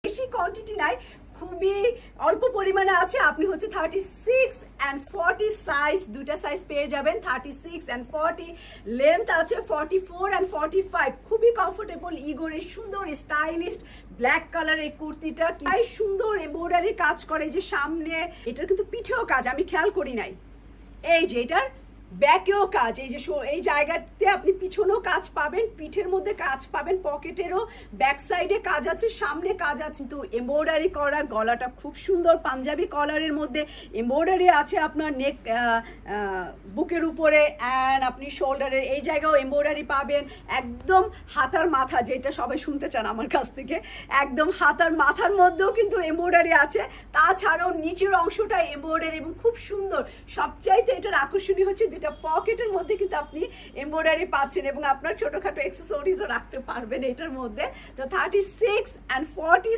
বেশি কোয়ান্টিটি নাই, খুবই অল্প পরিমাণে আছে। আপনি হচ্ছে 36 and 40 সাইজ, দুটা সাইজ পেয়ে যাবেন। 36 and 40 লেন্থ আছে, 44 and 45। খুবই কমফোর্টেবল, ইগোরের সুন্দর স্টাইলিশ ব্ল্যাক কালারের কুর্তিটা কি সুন্দর এমব্রয়ডারি কাজ করে যে সামনে। এটার কিন্তু পিঠেও কাজ, আমি খেয়াল করি নাই। এই যে এটার ব্যাকেও কাজ, এই যে এই জায়গাতে আপনি পিছনেও কাজ পাবেন, পিঠের মধ্যে কাজ পাবেন, পকেটেরও ব্যাক সাইডে কাজ আছে, সামনে কাজ আছে। কিন্তু এমব্রয়ডারি করা, গলাটা খুব সুন্দর পাঞ্জাবি কলারের মধ্যে এমব্রয়ডারি আছে আপনার নেক বুকের উপরে, অ্যান্ড আপনি শোল্ডারের এই জায়গাও এমব্রয়ডারি পাবেন। একদম হাতার মাথা, যেটা সবাই শুনতে চান আমার কাছ থেকে, একদম হাতার মাথার মধ্যেও কিন্তু এমব্রয়ডারি আছে। তাছাড়াও নিচের অংশটা এমব্রয়ডারি এবং খুব সুন্দর। সবচাইতে এটার আকর্ষণীয় হচ্ছে যেটা পকেটের মধ্যে কিন্তু আপনি এমব্রয়ডারি পাচ্ছেন এবং আপনার ছোটখাটো অ্যাক্সেসরিজও রাখতে পারবেন এটার মধ্যে। তো 36 and 40